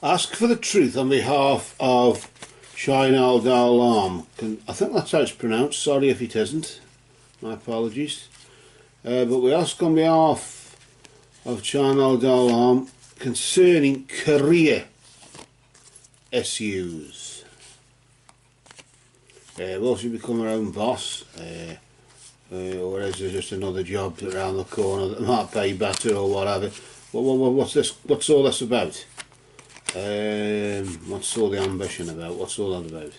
Ask for the truth on behalf of Chantel Delorme. I think that's how it's pronounced. Sorry if it isn't. My apologies. But we ask on behalf of Chantel Delorme concerning career issues. Will she become her own boss? Or is there just another job around the corner that might pay better or whatever? What's this? What's all this about? What's all the ambition about? What's all that about?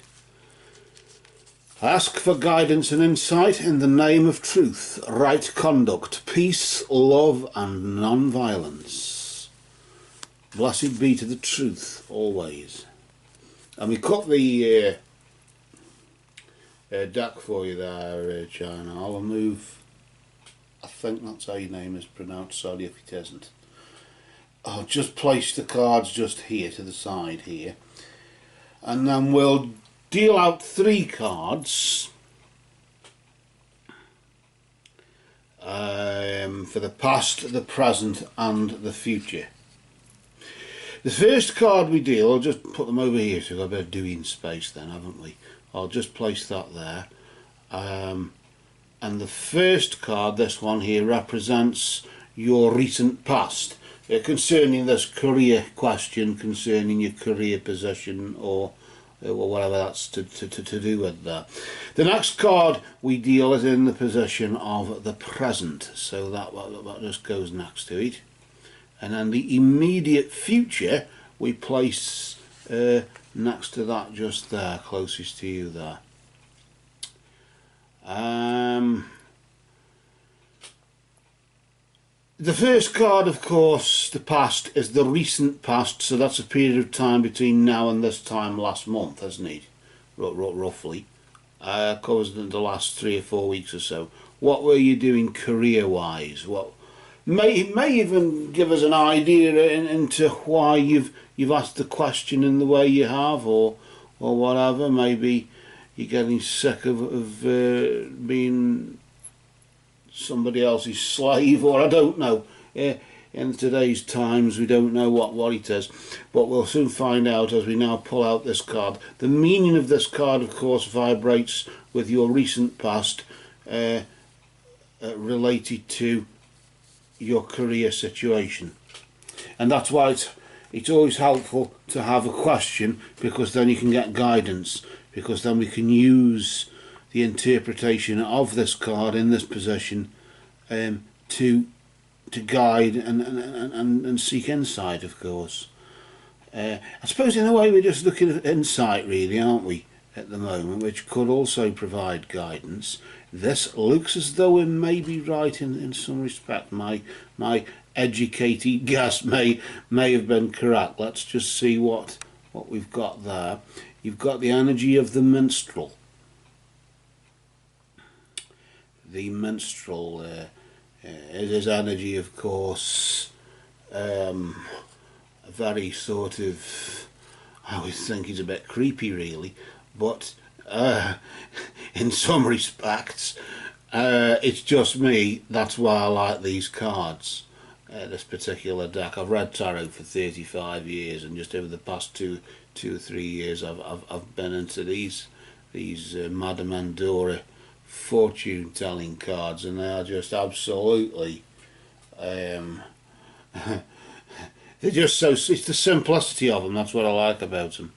Ask for guidance and insight in the name of truth, right conduct, peace, love and non-violence. Blessed be to the truth always. And we cut the deck for you there, China. I'll move. I think that's how your name is pronounced. Sorry if it isn't. I'll just place the cards just here to the side here, and then we'll deal out 3 cards for the past, the present and the future. The first card we deal, I'll just put them over here so we've got a bit of doing space then, haven't we? I'll just place that there. And the first card, this one here, represents your recent past. Concerning this career question, concerning your career position or whatever that's to do with that. The next card we deal is in the position of the present, so that just goes next to it. And then the immediate future we place next to that, just there, closest to you there. The first card, of course, the past, is the recent past, so that's a period of time between now and this time last month, isn't it? Roughly. Covers the last 3 or 4 weeks or so. What were you doing career-wise? It may even give us an idea into why you've asked the question in the way you have, or whatever. Maybe you're getting sick of being somebody else's slave, or I don't know. In today's times we don't know what it is, but we'll soon find out as we now pull out this card. The meaning of this card, of course, vibrates with your recent past, related to your career situation, and that's why it's always helpful to have a question, because then you can get guidance, because then we can use the interpretation of this card in this position to guide and seek insight, of course. I suppose in a way we're just looking at insight, really, aren't we, at the moment, which could also provide guidance. This looks as though it may be right in some respect. My educated guess may have been correct. Let's just see what we've got there. You've got the energy of the minstrel. The minstrel, his energy, of course, a very sort of, I always think he's a bit creepy, really, but in some respects, it's just me. That's why I like these cards, this particular deck. I've read tarot for 35 years, and just over the past two or 3 years, I've been into these Madame Andorra fortune telling cards, and they are just absolutely they're just so, it's the simplicity of them, that's what I like about them.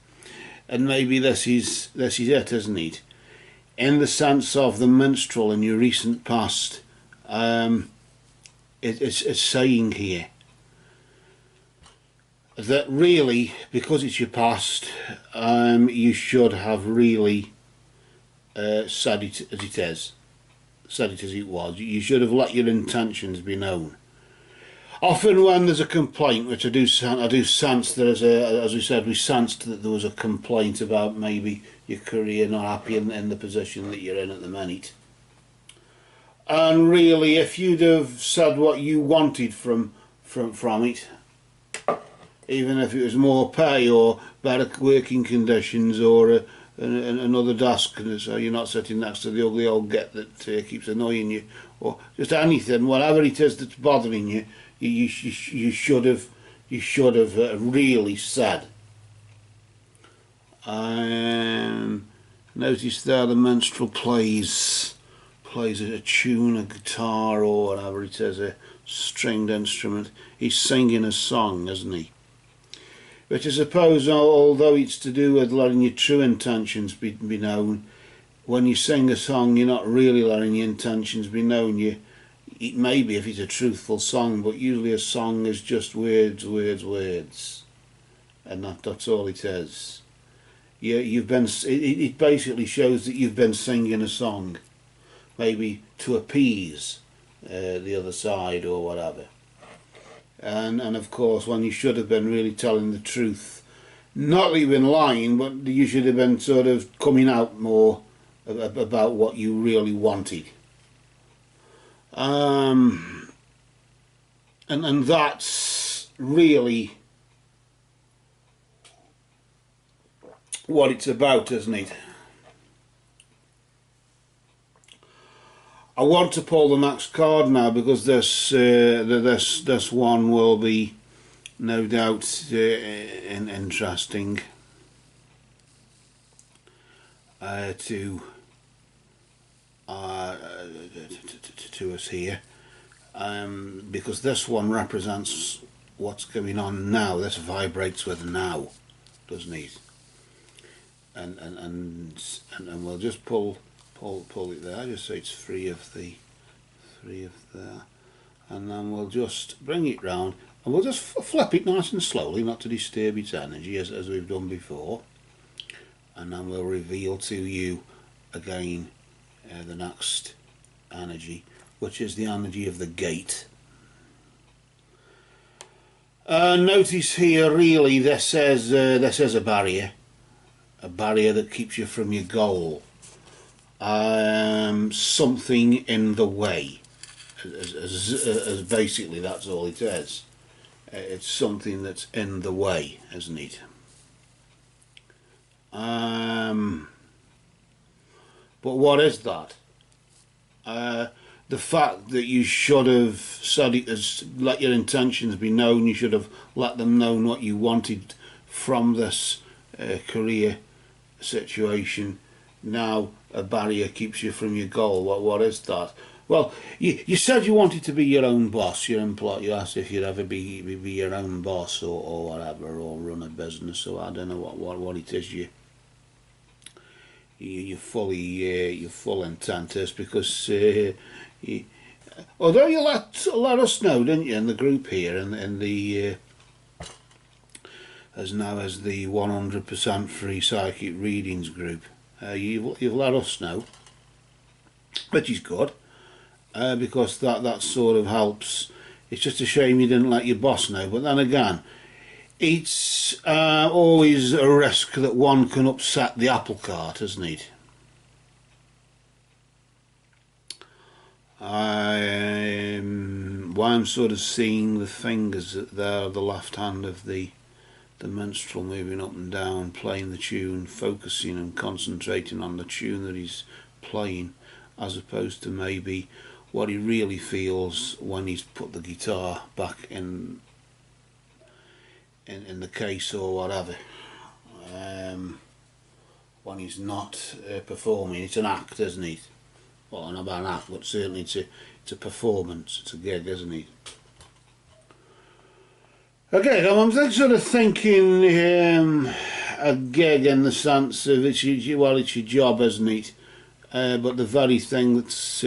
And maybe this is it, isn't it? In the sense of the minstrel in your recent past, it's saying here that really, because it's your past, you should have really said it as it is, said it as it was. You should have let your intentions be known. Often when there's a complaint, which I do sense there is as we said, we sensed that there was a complaint about maybe your career, not happy in the position that you're in at the minute. And really, if you'd have said what you wanted from it, even if it was more pay or better working conditions, or another desk, so you're not sitting next to the ugly old git that keeps annoying you, or just anything, whatever it is that's bothering you, you should have really said Notice there the minstrel plays a tune, a guitar or whatever it is, a stringed instrument. He's singing a song, isn't he? But I suppose, although it's to do with letting your true intentions be known, when you sing a song you're not really letting your intentions be known. It may be if it's a truthful song, but usually a song is just words, and that's all it is. It basically shows that you've been singing a song, maybe to appease the other side or whatever. And of course, when you should have been really telling the truth, not that you've been lying, but you should have been sort of coming out more about what you really wanted. And that's really what it's about, isn't it? I want to pull the next card now, because this one will be no doubt interesting to us here, because this one represents what's going on now. This vibrates with now, doesn't it? And we'll just pull it there, just so it's free of there, and then we'll just bring it round and we'll just flip it nice and slowly, not to disturb its energy, as we've done before, and then we'll reveal to you again the next energy, which is the energy of the gate. Notice here, really, this is a barrier that keeps you from your goal. Something in the way, as basically that's all it is. It's something that's in the way, isn't it? But what is that? The fact that you should have said it as, let your intentions be known. You should have let them know what you wanted from this career situation. Now a barrier keeps you from your goal. What is that? Well, you said you wanted to be your own boss. Your employer, you asked if you'd ever be your own boss or whatever, or run a business. So I don't know what it is you're full intent is, because although you let us know, didn't you, in the group here, in the as the 100% free psychic readings group, you've let us know, which is good, because that sort of helps. It's just a shame you didn't let your boss know, but then again, it's always a risk that one can upset the apple cart, isn't it? I'm sort of seeing the fingers there, the left hand of the minstrel moving up and down, playing the tune, focusing and concentrating on the tune that he's playing, as opposed to maybe what he really feels when he's put the guitar back in the case or whatever. When he's not performing, it's an act, isn't it? Well, not about an act, but certainly it's a performance, it's a gig, isn't it? Okay, I'm sort of thinking a gig in the sense of it's your job, isn't it? But the very thing that's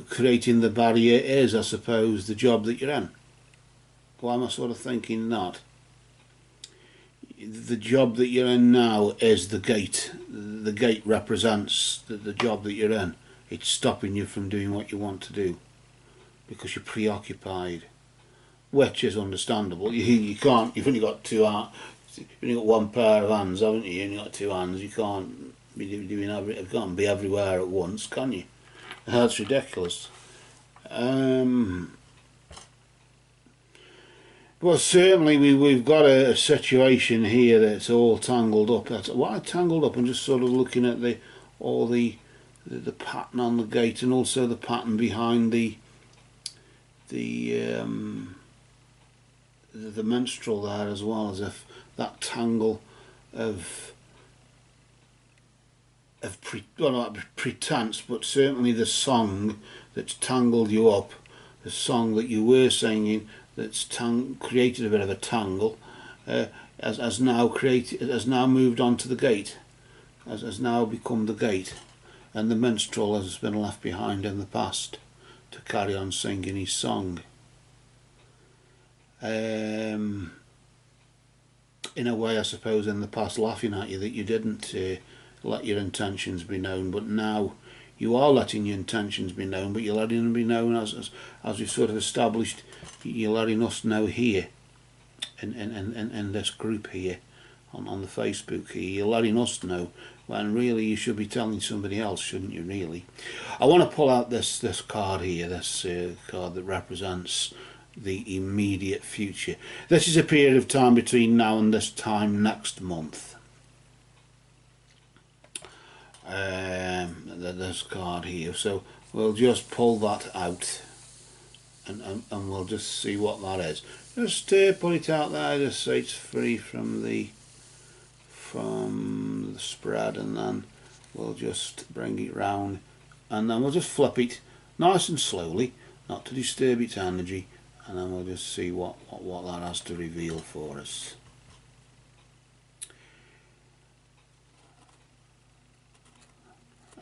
creating the barrier is, I suppose, the job that you're in. Why am I sort of thinking that? The job that you're in now is the gate. The gate represents the job that you're in. It's stopping you from doing what you want to do because you're preoccupied, which is understandable. You can't. You've only got you've only got one pair of hands, haven't you? You've only got two hands. You can't be you can't be everywhere at once, can you? That's ridiculous. Well, certainly we've got a situation here that's all tangled up. Why tangled up? I'm just sort of looking at the pattern on the gate, and also the pattern behind the minstrel there as well, as if that tangle of well, not pretense, but certainly the song that's tangled you up, the song that you were singing that's created a bit of a tangle, has now moved on to the gate, has now become the gate, and the minstrel has been left behind in the past to carry on singing his song. In a way, I suppose, in the past, laughing at you that you didn't let your intentions be known, but now you are letting your intentions be known, but you're letting them be known as we've sort of established. You're letting us know here in this group here on the Facebook here. You're letting us know when really you should be telling somebody else, shouldn't you? Really, I want to pull out this card here, this card that represents the immediate future. This is a period of time between now and this time next month. This card here, so we'll just pull that out and we'll just see what that is. Just put it out there, just so it's free from the spread, and then we'll just bring it round, and then we'll just flip it nice and slowly, not to disturb its energy, and then we'll just see what that has to reveal for us.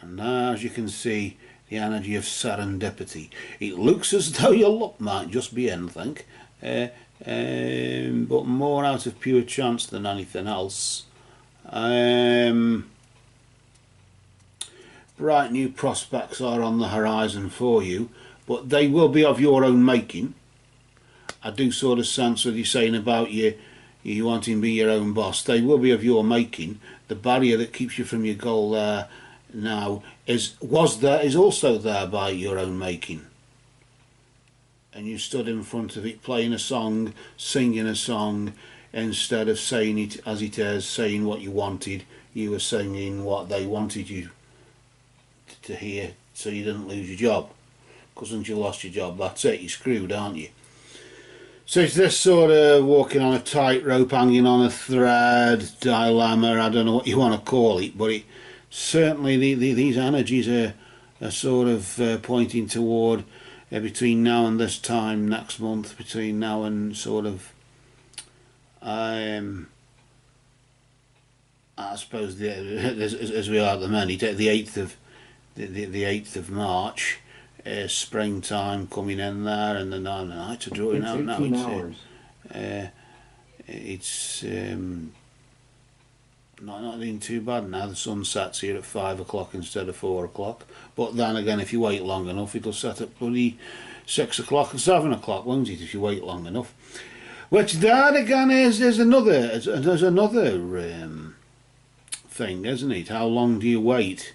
And now, as you can see, the energy of serendipity. It looks as though your luck might just be anything, but more out of pure chance than anything else. Bright new prospects are on the horizon for you, but they will be of your own making. I do sort of sense what you're saying about you wanting to be your own boss. They will be of your making. The barrier that keeps you from your goal there now is also there by your own making, and you stood in front of it playing a song, singing a song, instead of saying it as it is, saying what you wanted. You were singing what they wanted you to hear, so you didn't lose your job, because once you lost your job, that's it, you're screwed, aren't you? So it's this sort of walking on a tightrope, hanging on a thread, dilemma, I don't know what you want to call it, but certainly these energies are sort of pointing toward between now and this time next month, between now and sort of I suppose as we are at the minute, the 8th of March, springtime coming in there, and the nights are drawing out now. It's not doing too bad now. The sun sets here at 5 o'clock instead of 4 o'clock. But then again, if you wait long enough, it'll set at bloody 6 o'clock and 7 o'clock, won't it? If you wait long enough. Which then again there's another thing, isn't it? How long do you wait?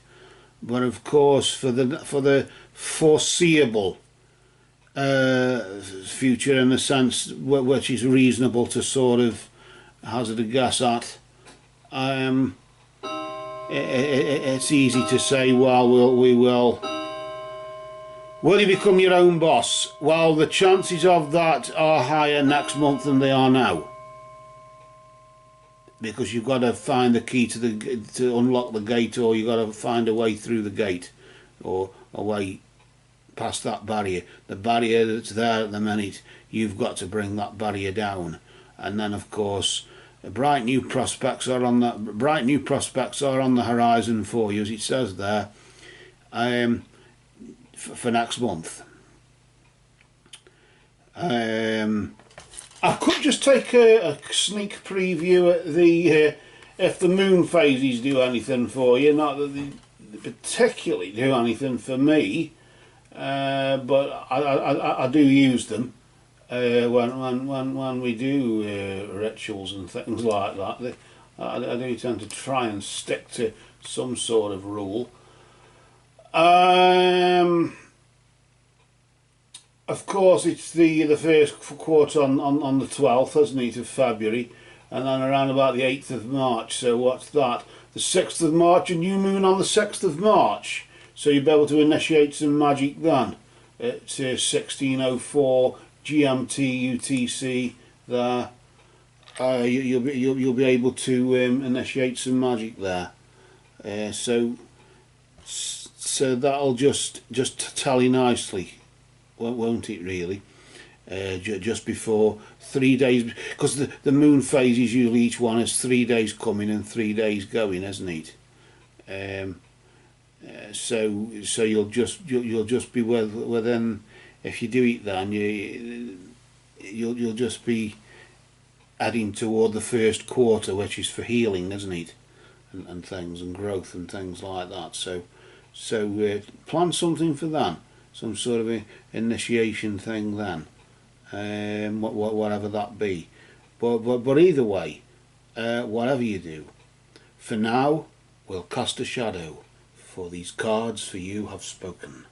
But of course, for the foreseeable future, in the sense which is reasonable to sort of hazard a guess at, it's easy to say, well, will you become your own boss? Well, the chances of that are higher next month than they are now, because you've got to find the key to unlock the gate, or you've got to find a way through the gate, or a way past that barrier. The barrier that's there at the minute, you've got to bring that barrier down, and then of course bright new prospects are on the horizon for you, as it says there, for next month. I could just take a sneak preview at the if the moon phases do anything for you. Not that they particularly do anything for me, but I do use them when we do rituals and things like that. I do tend to try and stick to some sort of rule. Of course, it's the first quarter on the 12th, isn't it, of February, and then around about the 8th of March. So what's that? The 6th of March, a new moon on the 6th of March. So you'll be able to initiate some magic then. It's 1604 GMT UTC there. You'll be able to initiate some magic there. So So that'll just tally nicely, won't it really? Just before 3 days, because the moon phases usually each one has 3 days coming and 3 days going, isn't it? Um, so you'll just be then if you do it then you'll just be adding toward the first quarter, which is for healing, isn't it? And things and growth and things like that. So plan something for that, some sort of a initiation thing then, whatever that be. But either way, whatever you do, for now we'll cast a shadow, for these cards for you have spoken.